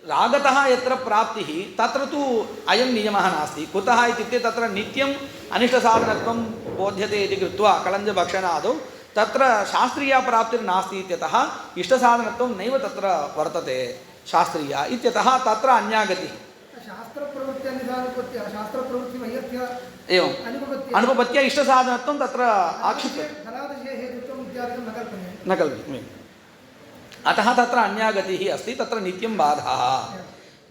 रागतः यत्र प्राप्तिः तत्र तु अयं नियमः नास्ति। कुतः इत्युक्ते तत्र नित्यम् अनिष्टसाधनत्वं बोध्यते इति कृत्वा कलञ्जभक्षणादौ तत्र शास्त्रीया प्राप्तिर्नास्ति इत्यतः इष्टसाधनत्वं नैव तत्र वर्तते शास्त्रीया इत्यतः तत्र अन्यागतिः एवं अनुपपत्य इष्टसाधनत्वं तत्र आक्षिप्यते न कल्प्यते। अतः तत्र अन्यागतिः अस्ति, तत्र नित्यं बाधः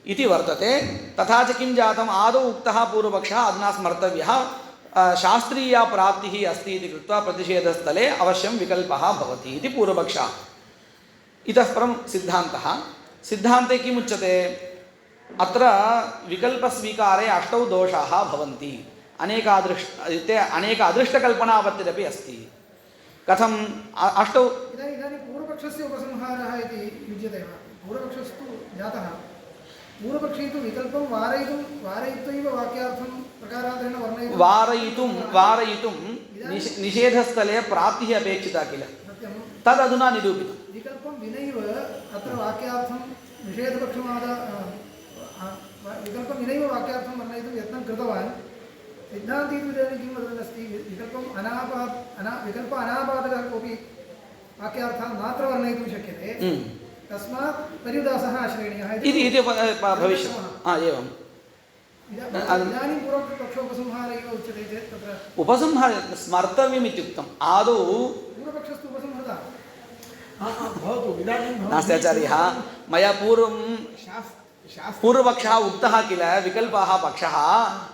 इति वर्तते। तथा च किं जातम्, आदौ उक्तः पूर्वपक्षः अधुना स्मर्तव्यः, शास्त्रीया प्राप्तिः अस्ति इति कृत्वा प्रतिषेधस्थले अवश्यं विकल्पः भवति इति पूर्वपक्षः। इतः परं सिद्धान्ते किमुच्यते, अत्र विकल्पस्वीकारे 8 दोषाः भवन्ति। अनेक अदृष्टकल्पनापत्तिरपि अस्ति। कथम् 8? इदानीं पूर्वपक्षस्य उपसंहारः इति युज्यते वा? पूर्वपक्षस्तु जातः, पूर्वपक्षे तु विकल्पं वारयित्वैव वाक्यार्थं प्रकारान्तरेण वारयितुं निषेधस्थले प्राप्तिः अपेक्षिता किल, तदधुना निरूपितं। विकल्पं विनैव अत्र वाक्यार्थं विकल्पं विनैव वाक्यार्थं वर्णयितुं यत्नं कृतवान्। सिद्धान्ती तु इदानीं किं वदन्नस्ति, विकल्प अनापादकः कोऽपि वाक्यार्थं नात्र वर्णयितुं शक्यते, तस्मात् पर्युदासः आश्रयणीयः इति भविष्यति। एवम् इदानीं पूर्वपक्षोपसंहार इव उच्यते चेत् तत्र उपसंहार स्मर्तव्यम् इत्युक्तम्। आदौ पूर्वपक्षस्तु उपसंहृतः नास्ति आचार्यः, मया पूर्वपक्षः उक्तः किल, विकल्पः पक्षः,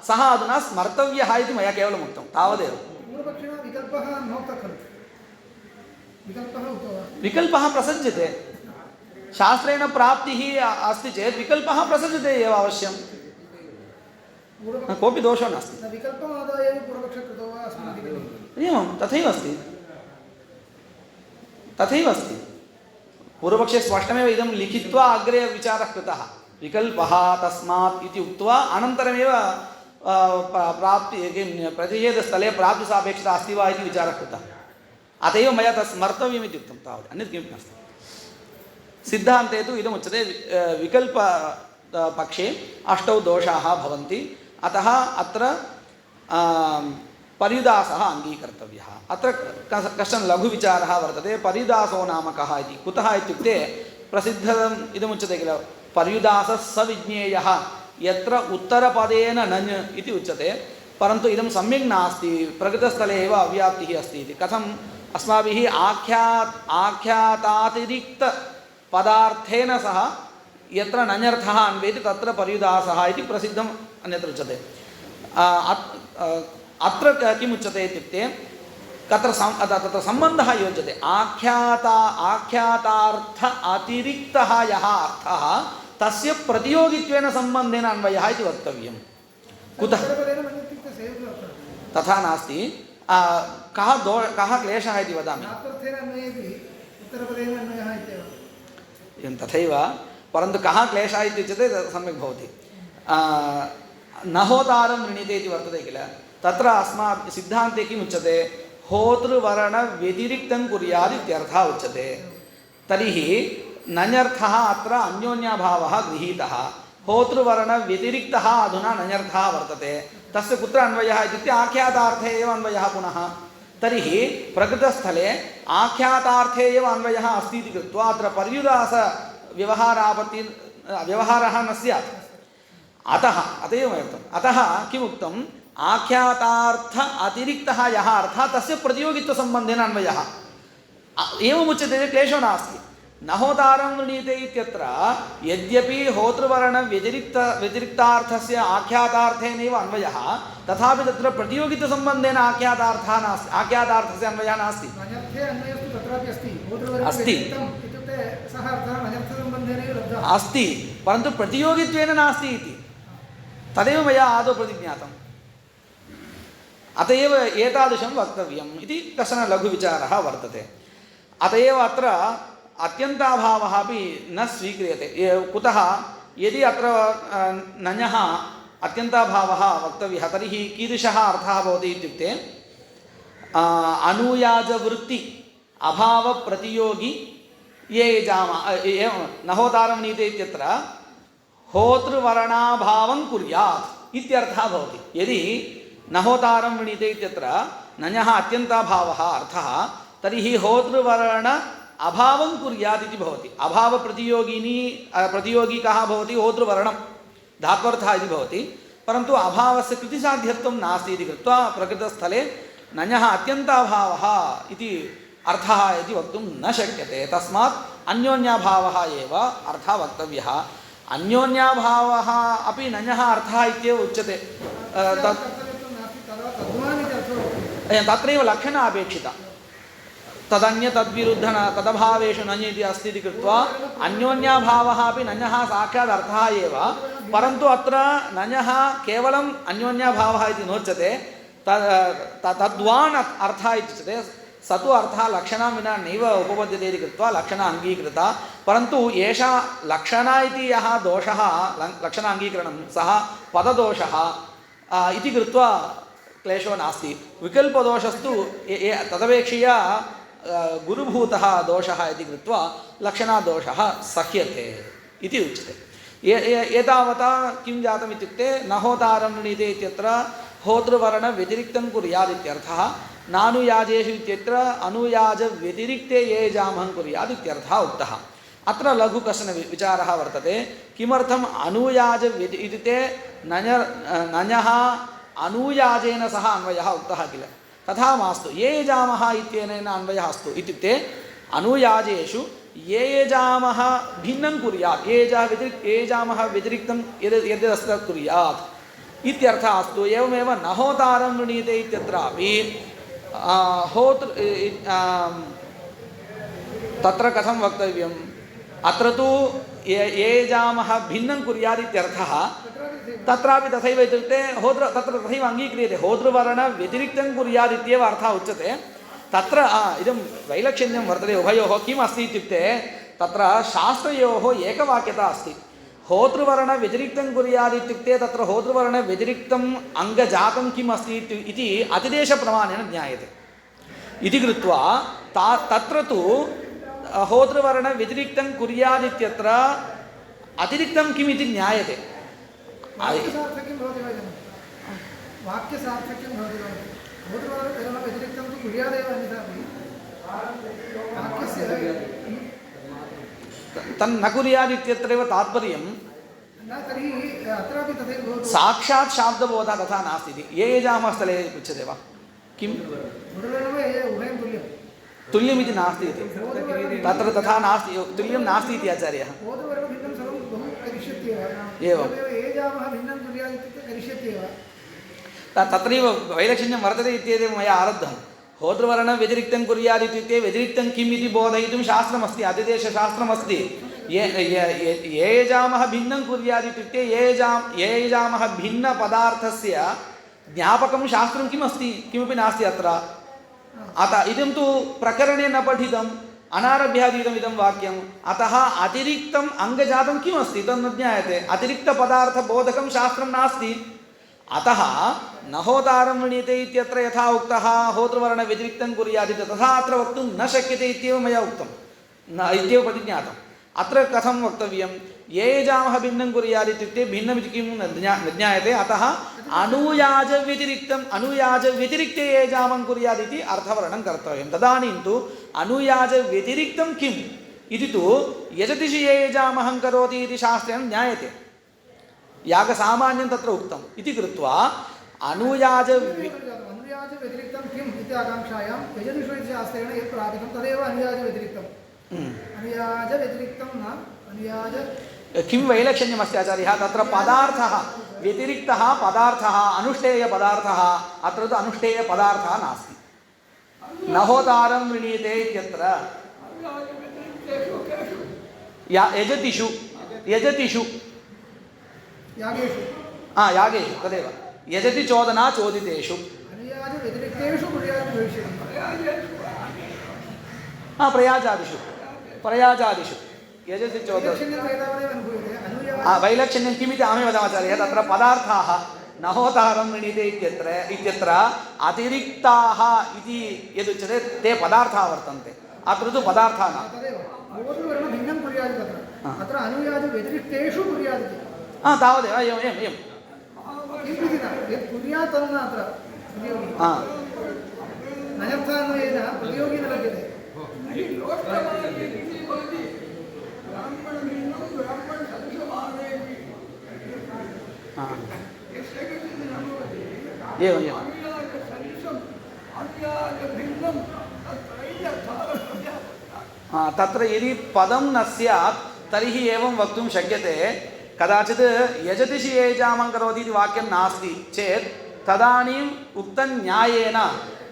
सः अधुना स्मर्तव्यः इति मया केवलम् उक्तं, तावदेव। पूर्वपक्षिणा विकल्पः नोक्तः खलु, विकल्पः उक्तः, विकल्पः प्रसज्यते, शास्त्रेण प्राप्तिः अस्ति चेत् विकल्पः प्रसज्यते एव अवश्यं, कोऽपि दोषो नास्ति। विकल्पमादाय पूर्वपक्षः कृतो वा अस्माभिः? एवं तथैव अस्ति, तथैव अस्ति। पूर्वपक्षे स्पष्टमेव इदं लिखित्वा अग्रे विचारः कृतः, विकल्पः तस्मात् इति उक्त्वा अनन्तरमेव प्राप्ति प्रतिषेधस्थले प्राप्तिसापेक्षता अस्ति वा इति विचारः कृतः। अत एव मया तत् स्मर्तव्यम् इति उक्तं, तावत् अन्यत् किमपि नास्ति। सिद्धान्ते तु इदमुच्यते विकल्पपक्षे 8 दोषाः भवन्ति, अतः अत्र पर्युदासः अङ्गीकर्तव्यः। अत्र कश्चन लघुविचारः वर्तते, पर्युदासो नाम कः इति। कुतः इत्युक्ते प्रसिद्धम् इदमुच्यते किल, पर्युदासः सविज्ञेयः यत्र उत्तरपदेन नञ् इति उच्यते, परन्तु इदं सम्यक् नास्ति, प्रकृतस्थले एव अव्याप्तिः अस्ति इति। कथम् अस्माभिः आख्यातातिरिक्तपदार्थेन सह यत्र नञर्थः अन्वयति तत्र पर्युदासः इति प्रसिद्धम् अन्यत्र उच्यते। अत्र किम् उच्यते इत्युक्ते तत्र सम्बन्धः योज्यते। आख्यातार्थ अतिरिक्तः यः अर्थः तस्य प्रतियोगित्वेन सम्बन्धेन अन्वयः इति वक्तव्यं। कुतः तथा नास्ति, कः क्लेशः इति वदामि। तथैव, परन्तु कः क्लेशः इत्युच्यते सम्यक् भवति। न होतारं वृणीते इति वर्तते किल, तत्र अस्माभिः सिद्धान्ते किम् उच्यते, होतृवर्णव्यतिरिक्तं कुर्यात् इत्यर्थः उच्यते। तर्हि नञर्थः अत्र अन्योन्याभावः गृहीतः, होतृवर्णव्यतिरिक्तः अधुना नञर्थः वर्तते, तस्य कुत्र अन्वयः इत्युक्ते आख्यातार्थे एव अन्वयः पुनः। तर्हि प्रकृतस्थले आख्यातार्थे एव अन्वयः अस्ति इति कृत्वा अत्र पर्युदासव्यवहारः न स्यात्। अतः एव उक्तम्। अतः किमुक्तम्, आख्यातार्थ अतिरिक्तः यः अर्थः तस्य प्रतियोगित्वसम्बन्धेन अन्वयः। एवमुच्यते चेत् क्लेशो नास्ति। न होतारं वृणीते इत्यत्र यद्यपि होतृवर्णव्यतिरिक्तार्थस्य आख्यातार्थेनैव अन्वयः, तथापि तत्र प्रतियोगित्वसम्बन्धेन आख्यातार्थः नास्ति, आख्यातार्थस्य अन्वयः नास्ति। अस्ति, परन्तु प्रतियोगित्वेन नास्ति इति तदेव मया आदौ प्रतिज्ञातम्। अत एव एतादृशं वक्तव्यम् इति कश्चन लघुविचारः वर्तते। अत एव अत्र अत्यन्ताभावः अपि न स्वीक्रियते। कुतः, यदि अत्र नञः अत्यन्ताभावः वक्तव्यः तर्हि कीदृशः अर्थः भवति इत्युक्ते अनुयाजवृत्ति अभावप्रतियोगी ये जामः न होतारं नीते इत्यत्र होतृवर्णाभावं कुर्यात् इत्यर्थः भवति। यदि न होतारं वृणीते इत्यत्र नञः अत्यन्ताभावः अर्थः, तर्हि होतृवर्ण अभावं कुर्यात् इति भवति। प्रतियोगी कः भवति, होतृवर्णं धात्वर्थः इति भवति, परन्तु अभावस्य कृतिसाध्यत्वं नास्ति इति कृत्वा प्रकृतस्थले नञः अत्यन्ताभावः इति अर्थः इति वक्तुं न शक्यते। तस्मात् अन्योन्याभावः एव अर्थः वक्तव्यः। अन्योन्याभावः अपि नञः अर्थः इत्येव उच्यते। तत्रैव लक्षण अपेक्षिता। तदन्य तद्विरुद्ध तदभावेषु नञ् इति अस्ति इति कृत्वा अन्योन्याभावः अपि नञः साक्षात् अर्थः एव, परन्तु अत्र नञः केवलम् अन्योन्याभावः इति नोच्यते, तद्वान् अर्थः इत्युच्यते। स तु अर्थः लक्षणां विना नैव उपपद्यते इति कृत्वा लक्षणा अङ्गीकृता, परन्तु एषा लक्षणा इति यः दोषः, लक्षणाङ्गीकरणं, सः पददोषः इति कृत्वा क्लेशो नास्ति। विकल्पदोषस्तु तदपेक्षया गुरुभूतः दोषः इति कृत्वा लक्षणादोषः सह्यते इति उच्यते। एतावता किं जातम् इत्युक्ते न होतारं वृणीते इत्यत्र होतृवर्णव्यतिरिक्तं कुर्यात् इत्यर्थः, नानुयाजेषु इत्यत्र अनुयाजव्यतिरिक्ते ये जामहं कुर्यात् इत्यर्थः उक्तः। अत्र लघु कश्चन विचारः वर्तते। किमर्थम् इत्युक्ते नञः अनुयाजेन सह अन्वयः उक्तः किल, तथा मास्तु। ये जामः इत्यनेन अन्वयः अस्तु इत्युक्ते अनुयाजेषु ये जामः भिन्नं कुर्यात्, ये जामः व्यतिरिक्तं यद्यदस्ति तत् कुर्यात् इत्यर्थः अस्तु। एवमेव न होतारं वृणीते इत्यत्रापि तत्र कथं वक्तव्यं, अत्र तु येजामः भिन्नं कुर्यादित्यर्थः तत्रापि तथैव इत्युक्ते होद्र तत्र तथैव अङ्गीक्रियते होद्रवर्णव्यतिरिक्तं कुर्यादित्येव अर्थः उच्यते तत्र इदं वैलक्षण्यं वर्तते उभयोः किम् अस्ति इत्युक्ते तत्र शास्त्रयोः एकवाक्यता अस्ति होतृवर्णव्यतिरिक्तं कुर्यादित्युक्ते तत्र होतृवर्णव्यतिरिक्तम् अङ्गजातं किम् अस्ति इति अतिदेशप्रमाणेन ज्ञायते इति कृत्वा तत्र तु होतृवर्णव्यतिरिक्तं कुर्यादित्यत्र अतिरिक्तं किम् इति ज्ञायते वाक्यसार्थक्यं भवति वा वाक्यसार्थक्यं भवति वा होतृवर्णव्यतिरिक्तं तु कुर्यादेव अन्यथापि वाक्यस्य तन्न कुर्यादित्यत्रैव तात्पर्यं न तर्हि अत्रापि तथैव भवति साक्षात् शाब्दबोधः तथा नास्ति इति ये जामस्थले उच्यते वा किं उभयं तुल्यं तुल्यमिति नास्ति इति तत्र तथा नास्ति तुल्यं नास्ति इति आचार्यः होतृवर्णभिन्नं सर्वं बहु करिष्यत्येव एवं ये जामः भिन्नं कुर्यादित्युक्ते करिष्यत्येव तत्रैव वैलक्षण्यं वर्तते इत्येतदेव मया आरब्धं होतृवर्णव्यतिरिक्तं कुर्यात् इत्युक्ते व्यतिरिक्तं किम् इति बोधयितुं शास्त्रमस्ति अतिदेशशास्त्रमस्ति ये यजामः भिन्नं कुर्यात् इत्युक्ते ये यजामः भिन्नपदार्थस्य ज्ञापकं शास्त्रं किमस्ति किमपि नास्ति अत्र अतः इदं तु प्रकरणे न पठितम् अनारभ्याधीतम् इदं वाक्यम् अतः अतिरिक्तम् अङ्गजातं किमस्ति तन्न ज्ञायते अतिरिक्तपदार्थबोधकं शास्त्रं नास्ति अतः न होतारं वृणीते इत्यत्र यथा उक्तः होतृवर्णव्यतिरिक्तं कुर्यात् तथा अत्र वक्तुं न शक्यते इत्येव मया उक्तं न इत्येव प्रतिज्ञातम् अत्र कथं वक्तव्यं ये यजामः भिन्नं कुर्यात् इत्युक्ते भिन्नमिति किं न ज्ञायते अतः अनुयाजव्यतिरिक्ते ये यजामं कुर्यात् इति अर्थवर्णनं कर्तव्यं तदानीं तु अनुयाजव्यतिरिक्तं किम् इति तु यजतिषि ये यजामहं करोति इति शास्त्रेण ज्ञायते यागसामान्यं तत्र उक्तम् इति कृत्वा अनुयाजव्यतिरिक्तं किम् इति आकाङ्क्षायां यजतिषु इति शास्त्रेण यत् प्रापितं तदेव अनुयाजव्यतिरिक्तम् अनुयाजव्यतिरिक्तं न अनुयाज किं वैलक्षण्यमस्ति आचार्यः तत्र पदार्थः व्यतिरिक्तः पदार्थः अनुष्ठेयपदार्थः अत्र तु अनुष्ठेयपदार्थः नास्ति न होतारं वृणीते इत्यत्र यजतिषु यागेषु तदेव यजति चोदना चोदितेषु अनुयाजव्यतिरिक्तेषु प्रयाजादिषु यजति चोदना वैलक्षण्यं किमिति अहमेव वदामि तत्र पदार्थाः न होतारं वृणीते इत्यत्र अतिरिक्ताः इति यदुच्यते ते पदार्थाः वर्तन्ते अत्र तु पदार्थाः न भिन्नं कुर्यात् तत्र अनुयाजव्यतिरिक्तेषु कुर्यात् तावदेव एवं यत् कुर्यात् तन्न अत्र नयर्थान्वयेन प्रतियोगी न लभ्यते तत्र यदि पदं न स्यात् तर्हि एवं वक्तुं शक्यते कदाचित् यजतिषि ये यजामं करोति इति वाक्यं नास्ति चेत् तदानीम् उक्तन्यायेन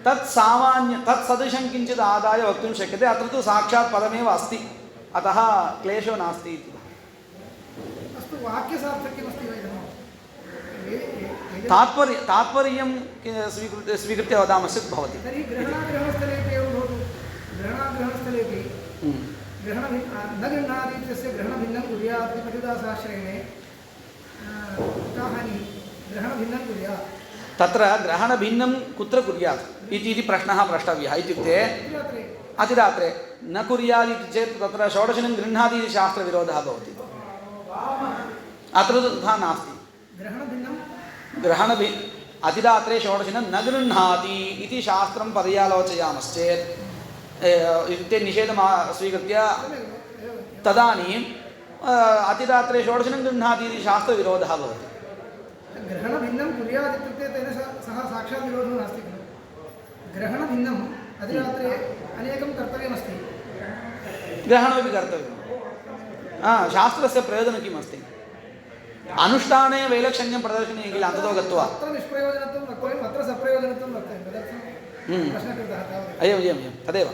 तत्सदृशं किञ्चित् आदाय वक्तुं शक्यते अत्र तु साक्षात् पदमेव अस्ति अतः क्लेशो नास्ति इति अस्तु वाक्यसार्थक्यमस्ति तात्पर्यं स्वीकृत्य वदामश्चेत् भवति तर्हि ग्रहणाग्रहणस्थलेपि एवं भवतु ग्रहणाग्रहणस्थलेपि ग्रहण न गृह्णाति इत्यस्य ग्रहणभिन्नं कुर्यात् इति पतिदासाश्रयणे काहानि ग्रहणभिन्नं कुर्यात् तत्र ग्रहणभिन्नं कुत्र कुर्यात् इति प्रश्नः प्रष्टव्यः इत्युक्ते अतिरात्रे न कुर्यात् इति चेत् तत्र षोडशिनं गृह्णाति इति शास्त्रविरोधः भवति अत्र तु तथा नास्ति अतिरात्रे षोडशिनं न गृह्णाति इति शास्त्रं पर्यालोचयामश्चेत् इत्युक्ते निषेधं स्वीकृत्य तदानीम् अतिरात्रे षोडशिनं गृह्णाति इति शास्त्रविरोधः भवति ग्रहणभिन्नं कुर्यात् इत्युक्ते तेन सह साक्षात् विरोधो नास्ति खलु ग्रहणभिन्नम् अधिरात्रे अनेकं कर्तव्यमस्ति ग्रहणमपि कर्तव्यं शास्त्रस्य प्रयोजनं किमस्ति अनुष्ठाने वैलक्षण्यं प्रदर्शनीयं किल अन्ततो गत्वा अत्र निष्प्रयोजनत्वं वक्तव्यम् अत्र सप्रयोजनत्वं वक्तव्यं तदर्थं प्रश्नः कृतः तावदेव एवं तदेव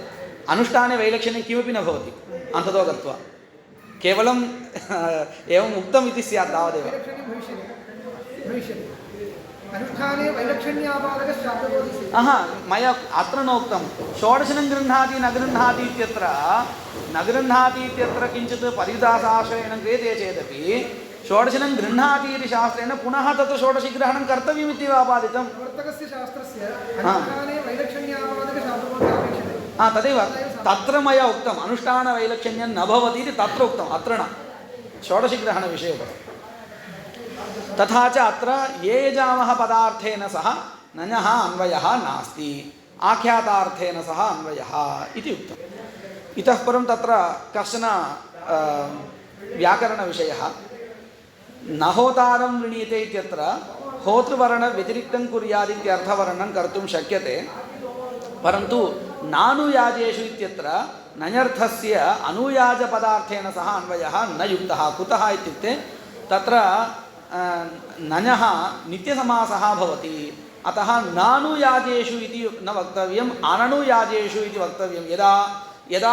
अनुष्ठाने वैलक्षण्यं किमपि न भवति अन्ततो गत्वा केवलं एवम् उक्तम् इति स्यात् तावदेव। वैलक्षण्यं भविष्यति अनुष्ठाने वैलक्षण्यापादकशाब्दबोधस्य मया अत्र नोक्तं षोडशनं गृह्णाति न गृह्णाति इत्यत्र किञ्चित् परिदासाश्रयेण क्रियते चेदपि षोडशनं गृह्णाति इति शास्त्रेण पुनः तत् षोडशीग्रहणं कर्तव्यमिति आपादितं। वर्तकस्य शास्त्रस्य अनुष्ठाने वैलक्षण्यापादकशाब्दबोधः अपेक्षते। तदेव तत्र मया उक्तम् अनुष्ठानवैलक्षण्यं न भवति इति तत्र उक्तम्, अत्र न षोडशीग्रहणविषये। तथा च अत्र ये यजामः पदार्थेन सह नञः अन्वयः नास्ति, आख्यातार्थेन सह अन्वयः इति उक्तम्। इतः परं तत्र कश्चन व्याकरणविषयः न होतारं वृणीते इत्यत्र होतृवर्णव्यतिरिक्तं कुर्यात् इत्यर्थवर्णनं कर्तुं शक्यते, परन्तु नानुयाजेषु इत्यत्र नञर्थस्य अनुयाजपदार्थेन सह अन्वयः न युक्तः। कुतः इत्युक्ते तत्र नञः नित्यसमासः भवति, अतः नानुयाजेषु इति न वक्तव्यम्, अननुयाजेषु इति वक्तव्यं। यदा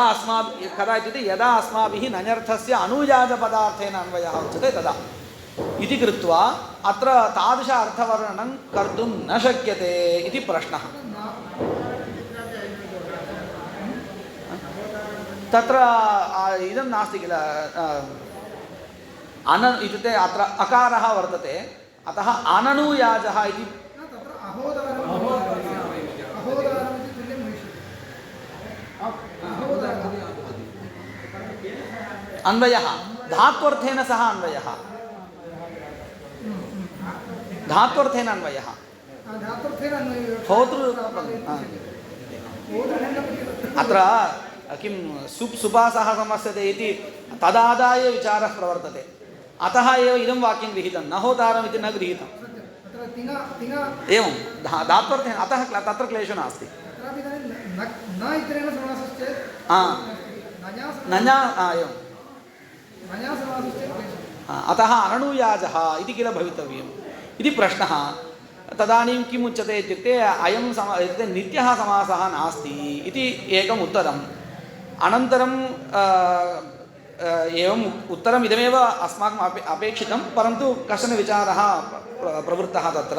अस्माभिः नञर्थस्य अनुयाजपदार्थेन अन्वयः उच्यते तदा इति कृत्वा अत्र तादृश अर्थवर्णनं कर्तुं न शक्यते इति प्रश्नः। तत्र इदं नास्ति किल, इत्युक्ते अत्र अकारः वर्तते, अतः अननुयाजः इति अन्वयः धात्वर्थेन सह अन्वयः, धात्वर्थेन अन्वयः होतृ अत्र किं सुपासः समस्यते इति तदादाय विचारः प्रवर्तते, अतः एव इदं वाक्यं गृहीतं, न होतारम् इति न गृहीतम्। एवं धात्वर्थेन, अतः तत्र क्लेशो नास्ति। अतः अननुयाजः इति किल भवितव्यम् इति प्रश्नः। तदानीं किम् उच्यते इत्युक्ते अयं नित्यः समासः नास्ति इति एकम् उत्तरम्। अनन्तरं एवम् उत्तरम् इदमेव अस्माकम् अपेक्षितं, परन्तु कश्चन विचारः प्रवृत्तः तत्र।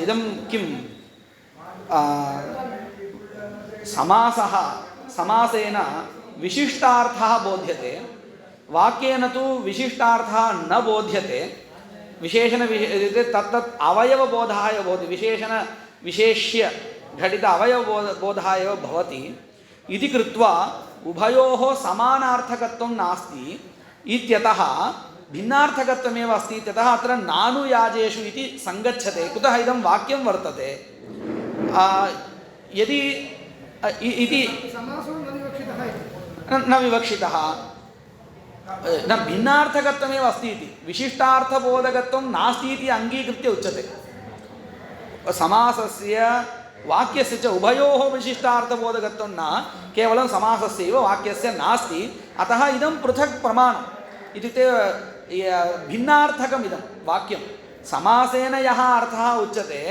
इदं किं समासः समासेन विशिष्टार्थः बोध्यते, वाक्येन तु विशिष्टार्थः न बोध्यते, तत्तत् अवयवबोधः एव भवति, विशेष्य घटित अवयवबोधः एव भवति इति कृत्वा उभयोः समानार्थकत्वं नास्ति इत्यतः भिन्नार्थकत्वमेव अस्ति इत्यतः अत्र नानुयाजेषु इति सङ्गच्छते। कुतः इदं वाक्यं वर्तते यदि इति न विवक्षितः, न भिन्नार्थकत्वमेव अस्ति इति, विशिष्टार्थबोधकत्वं नास्ति इति अङ्गीकृत्य उच्यते। समासस्य वाक्यस्य च उभयोः विशिष्टार्थबोधकत्वं न, केवलं समासस्यैव वाक्यस्य नास्ति, अतः इदं पृथक् प्रमाणम्। इत्युक्ते भिन्नार्थकम् इदं वाक्यं, समासेन यः अर्थः उच्यते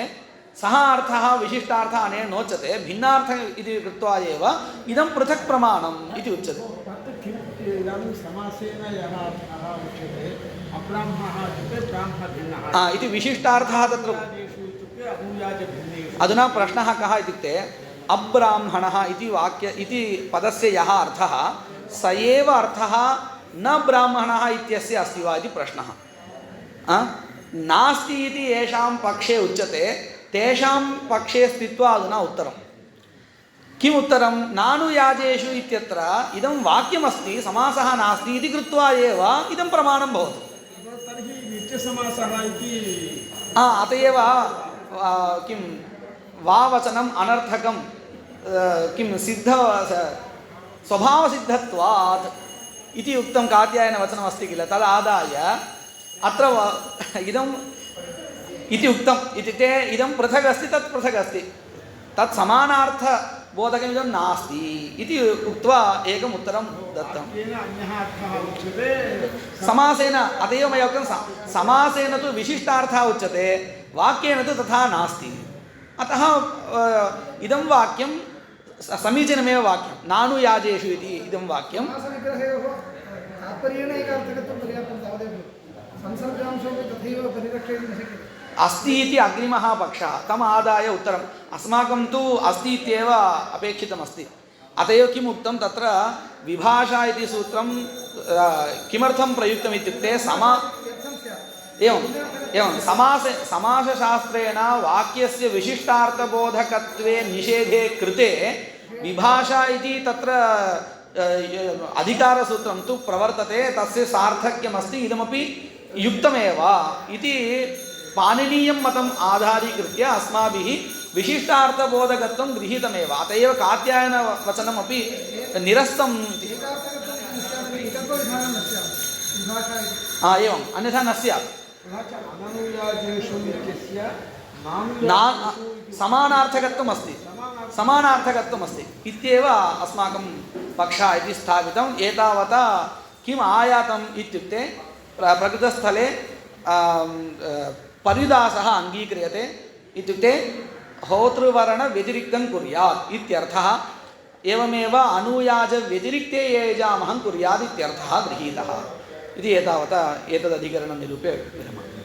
सः अर्थः विशिष्टार्थः अनेन नोच्यते, भिन्नार्थः इति कृत्वा एव इदं पृथक् प्रमाणम् इति उच्यते। इदानीं समासेन यः अर्थः उच्यते अब्राह्मणः इत्युक्ते ब्राह्मणः भिन्नः इति विशिष्टार्थः तत्र। अधुना प्रश्नः कः इत्युक्ते अब्राह्मणः इति इति पदस्य यः अर्थः स एव अर्थः न ब्राह्मणः इत्यस्य अस्ति वा इति प्रश्नः। नास्ति इति येषां पक्षे उच्यते तेषां पक्षे स्थित्वा अधुना उत्तरं किम् उत्तरं? नानुयाजेषु इत्यत्र इदं वाक्यमस्ति, समासः नास्ति इति कृत्वा एव इदं प्रमाणं भवति। तर्हि नित्यसमासः इति अत एव किं वावचनम् अनर्थकं किं स्वभावसिद्धत्वात् इति उक्तं कात्यायनवचनमस्ति किल, तदादाय अत्र इदम् इति उक्तम्। इत्युक्ते इदं पृथक् अस्ति, तत् पृथक् अस्ति, तत् समानार्थबोधकमिदं नास्ति इति उक्त्वा एकम् उत्तरं दत्तं। समासेन, अत एव मया उक्तं समासेन तु विशिष्टार्थः उच्यते, वाक्येन तु तथा नास्ति। अतः इदं वाक्यं समीचीनमेव वाक्यं नानुयाजेषु इति इदं वाक्यं समासविग्रहेयोः तात्पर्येण एकार्थकत्वं पर्याप्तं तावदेव संसर्गांशोपि तथैव परिरक्षयितुं न शक्यते अस्ति इति अग्रिमः पक्षः तम् आदाय उत्तरम् अस्माकं तु अस्ति इत्येव अपेक्षितमस्ति अत एव किम् उक्तं तत्र विभाषा इति सूत्रं किमर्थं प्रयुक्तम् इत्युक्ते एवं समासशास्त्रेण वाक्यस्य विशिष्टार्थबोधकत्वे निषेधे कृते विभाषा इति तत्र अधिकारसूत्रं तु प्रवर्तते तस्य सार्थक्यमस्ति इदमपि युक्तमेव इति पाणिनीयं मतम् आधारीकृत्य अस्माभिः विशिष्टार्थबोधकत्वं गृहीतमेव अत एव कात्यायनवचनमपि निरस्तम् एवम् अन्यथा न स्यात् समानार्थकत्वमस्ति इत्येव अस्माकं पक्षः इति स्थापितम् एतावता किम् आयातम् इत्युक्ते प्रकृतस्थले परिदासः अङ्गीक्रियते इत्युक्ते होतृवर्णव्यतिरिक्तं कुर्यात् इत्यर्थः एवमेव अनुयाजव्यतिरिक्ते ये यजामहं कुर्यात् इत्यर्थः गृहीतः इति एतावता एतदधिकरणं निरूप्य विरमामि।